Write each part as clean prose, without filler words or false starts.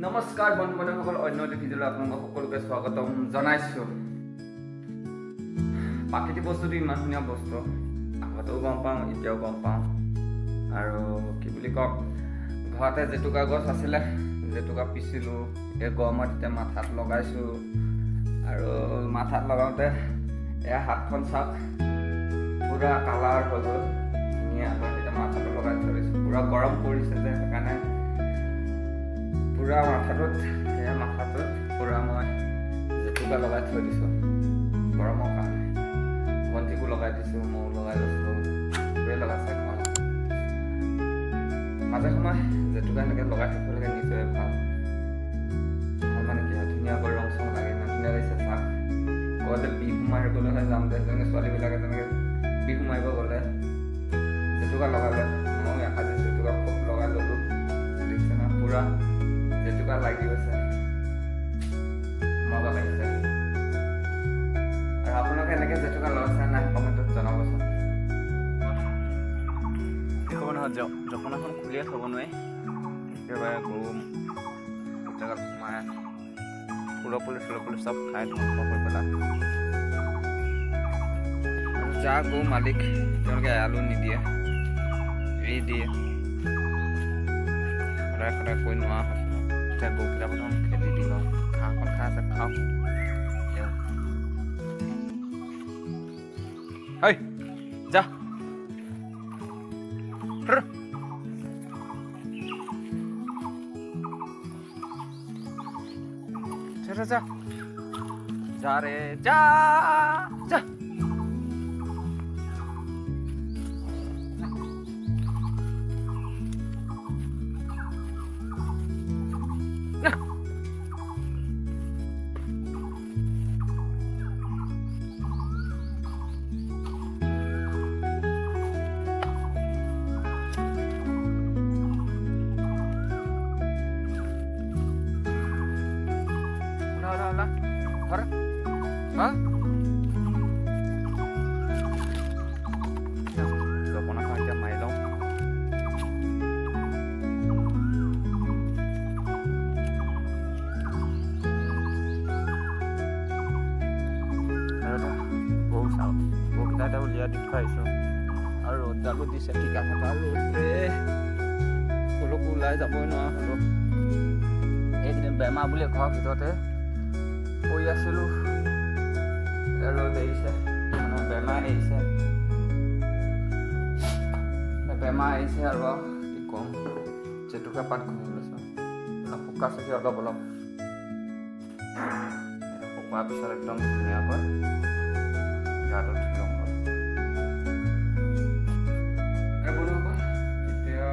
নমস্কাৰ বন্ধু বান্ধৱীসকল, অন্য এটি ভিডিঅ'লৈ আপোনালোকক সকলোকে স্বাগতম জনাইছোঁ। প্ৰাকৃতিক বস্তুটো ইমান ধুনীয়া বস্তু, আগতেও গম পাওঁ, এতিয়াও গম পাওঁ। আৰু কি বুলি কওক, ঘৰতে জেতুকা গছ আছিলে, জেতুকা পিচিলোঁ, এই গৰমত এতিয়া মাথাত লগাইছোঁ। আৰু মাথাত লগাওঁতে এয়া হাতখন চাওক, পূৰা কালাৰ হৈ গ'ল, ধুনীয়া হয়। এতিয়া মাথাটো লগাই থৈ দিছোঁ, পূৰা গৰম পৰিছে যে, সেইকাৰণে পূৰা মাথাটোত পূৰা মই জেতুকা লগাই থৈ দিছোঁ গৰমৰ কাৰণে। ভণ্টিকো লগাই দিছোঁ, ময়ো লগাই লৈছোঁ, চবেই লগাইছে ঘৰত। মাজে সময়ে জেতুকা এনেকৈ লগাই থাকিব লাগে, নিজৰে ভাল। মানে কি হয়, ধুনীয়াকৈ ৰং চং লাগে, ইমান ধুনীয়া লাগিছে চাওক। ক'ৰবাতে বিহু মাৰিবলৈহে যাম যে, যেনেকৈ ছোৱালীবিলাকে যেনেকৈ বিহু মাৰিব গ'লে জেতুকা লগালে, ময়ো এসাঁজি জেতুকা খুব লগাই ল'লোঁ। দেখিছে ন, পূৰা জেতুকা লাগি গৈছে, মজা লাগিছে। আৰু আপোনালোকে এনেকৈ জেতুকা লগাইছে নাই কমেণ্টত জনাবচোন। ক'ব নহয়, জপনাখন খুলিয়ে থ'ব নোৱাৰি, একেবাৰে গৰু জেগাত সোমাই ফুলপুলি চব খাই ধ্বংস কৰি পেলাই। আৰু যাৰ গৰু মালিক, তেওঁলোকে এৰালো নিদিয়ে, এৰি দিয়ে। সদায় সদায় কৈ নোৱাৰা হৈছে। এতিয়া গৰুকেইটা প্ৰথম খেদি দি লওঁ, ঘাঁহখন খাই আছে, খাওক। ঐ যা, যা যা ৰে যা যা। জপনাখন এতিয়া মাৰি লওঁ। গৰু চাওঁ, গৰুকেইটা এতিয়া উলিয়াই দি থৈ আহিছোঁ। আৰু ৰ'দডালো দিছে, টিকা ফটা ৰ'দে, ক'লৈকো ওলাই যাবই নোৱাৰা হ'লোঁ। এইকেইদিন বেমাৰ বুলি ঘৰৰ ভিতৰতে পৰি আছিলোঁ। ৰ'দ এৰিছে, বেমাৰ এৰিছে আৰু কি ক'ম, জেতুকা পাত ঘঁহি লৈছোঁ। শুকাইছে অলপ অলপ, শুকোৱাৰ পিছত একদম ধুনীয়াকৈ গাটো ধুই লওঁ। এতিয়া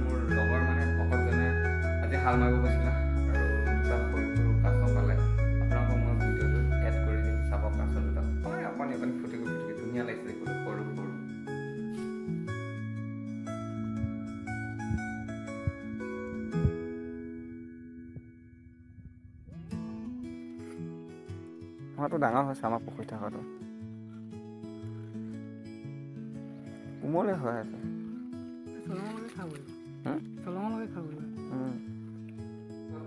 মোৰ লগৰ মানে ভকতজনে আজি হাল মাৰিব গৈছিলে, আৰু দুটা সৰু সৰু কাছ পালে। আপোনালোকক মই ভিডিঅ'টো এড কৰি দিম, চাব কাছ দুটা। আপুনি ফুটি ধুনীয়া লাগিছে, সৰু সৰু। হোৱাটো ডাঙৰ হৈছে, আমাৰ পুখুৰী থকাটো কোমলে হৈ আছে।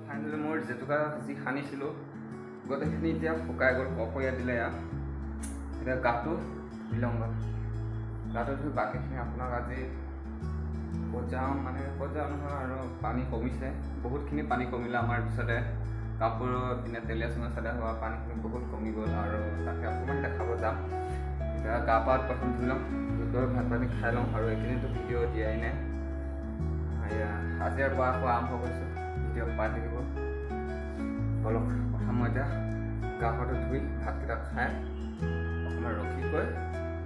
ফাইনেলি মোৰ জেতুকা যি সানিছিলোঁ গোটেইখিনি এতিয়া শুকাই গ'ল, ককৰীয়া দিলে। এতিয়া গাটো ধুই লওঁ, গাটো ধুই বাকীখিনি আপোনাক আজি ক'ত যাওঁ নহয়। আৰু পানী কমিছে, বহুতখিনি পানী কমিলে আমাৰ পিছতে কাপোৰৰ পিনে তেলীয়া চুঙা চাদা হোৱা পানীখিনি বহুত কমি গ'ল। আৰু তাকে অকণমান দেখাব যাম। এতিয়া গা পা প্ৰথম ধুই লওঁ, ধুই ভাত পানী খাই লওঁ। আৰু এইখিনিতো ভিডিঅ' দিয়াই নাই, আজিৰ পৰা আকৌ আৰম্ভ কৰিছোঁ, ভিডিঅ' পাই থাকিব। অলপ প্ৰথম মই এতিয়া গা পাটো ধুই ভাতকেইটা খাই অকণমান ৰখি কৈ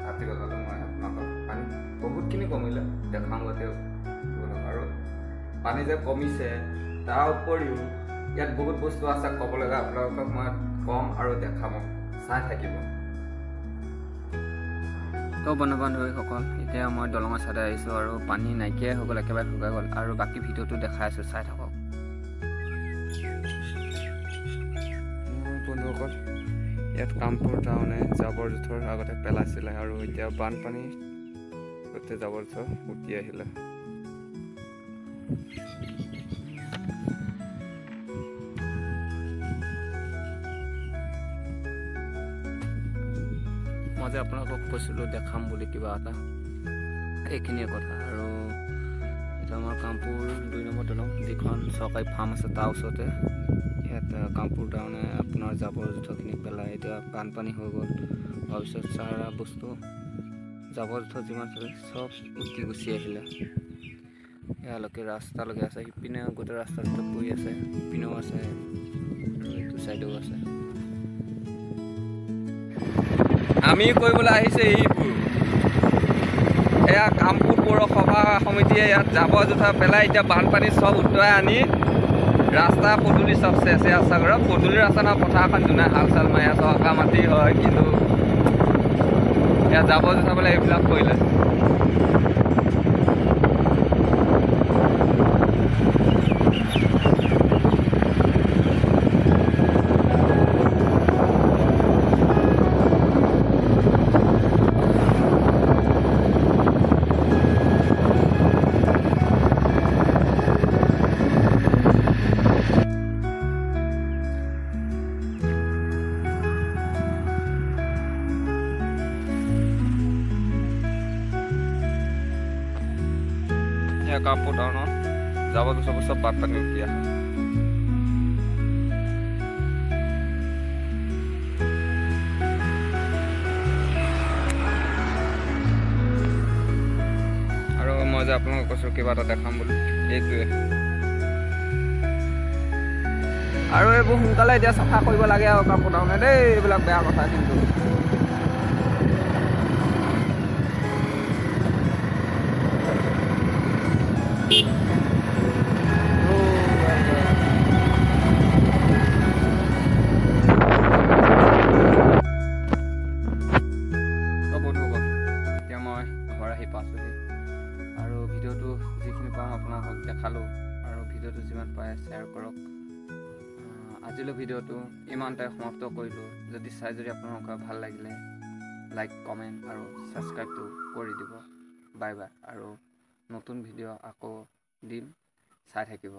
ভাত গজালোঁ। মই আপোনালোকক পানী বহুতখিনি কমিলে দেখাওঁ গোটেই। আৰু পানী যে কমিছে, তাৰ উপৰিও ইয়াত বহুত বস্তু আছে ক'ব লগা, আপোনালোকক মই কম আৰু দেখাম, চাই থাকিব। তো বন্ধু বান্ধৱীসকল, এতিয়া মই দলঙৰ ছাইডে আহিছোঁ, আৰু পানী নাইকিয়াই হৈ গ'ল, একেবাৰে শুকাই গ'ল। আৰু বাকী ভিডিঅ'টো দেখাই আছোঁ, চাই থাকক বন্ধুসকল। ইয়াত কামপুৰ টাউনে জাবৰ জোঁথৰ আগতে পেলাইছিলে, আৰু এতিয়া বানপানী গোটেই জাবৰ জোঁথৰ উটি আহিলে। মই যে আপোনালোকক কৈছিলোঁ দেখাম বুলি কিবা এটা, এইখিনিয়ে কথা। আৰু এইটো আমাৰ কামপুৰ 2 নম্বৰ দলং, যিখন চৰকাৰী ফাৰ্ম আছে তাৰ ওচৰতে। ইয়াত কামপুৰ টাউনে আপোনাৰ জাবৰ জোঁথৰখিনি পেলাই, এতিয়া বানপানী হৈ গ'ল, তাৰপিছত চাৰা বস্তু জাবৰ জোঁথৰ যিমান থাকে চব উটি গুচি আহিলে। ইয়ালৈকে ৰাস্তালৈকে আছে, সিপিনে গোটেই ৰাস্তাৰ ভিতৰত পৰি আছে, সিপিনেও আছে আৰু এইটো চাইডেও আছে। আমি কৰিবলৈ আহিছে এইবোৰ, এয়া কামপুৰ পৌৰসভা সমিতিয়ে ইয়াত জাবৰ জোঁথৰ পেলাই এতিয়া বানপানী চব উটুৱাই আনি ৰাস্তা পদূলি চব চেচে আছে কৰে। পদূলি ৰাস্তা নহয়, পথাৰখন যোনে হাল চাল মাৰি আছে, অকা মাটি হয়, কিন্তু ইয়াত জাবৰ জোঁথৰ পেলাই এইবিলাক কৰিলে। কামপুৰ টাউনত জাবৰ জোঁথৰ চব বানপানী উটি আহে। আৰু মই যে আপোনালোকক কৈছোঁ কিবা এটা দেখাম বুলি, এইটোৱে। আৰু এইবোৰ সোনকালে এতিয়া চাফা কৰিব লাগে আৰু কামপুৰ টাউনে দেই, এইবিলাক বেয়া কথা কিন্তু। এতিয়া মই ঘৰ আহি পাইছোঁহি আৰু ভিডিঅ'টো যিখিনি পাওঁ আপোনালোকক দেখালোঁ, আৰু ভিডিঅ'টো যিমান পাৰে শ্বেয়াৰ কৰক। আজিলৈ ভিডিঅ'টো ইমানতে সমাপ্ত কৰিলোঁ। যদি আপোনালোকৰ ভাল লাগিলে লাইক কমেণ্ট আৰু ছাবস্ক্ৰাইবটো কৰি দিব। বাই বাই, আৰু নতুন ভিডিঅ' আকৌ দিম, চাই থাকিব।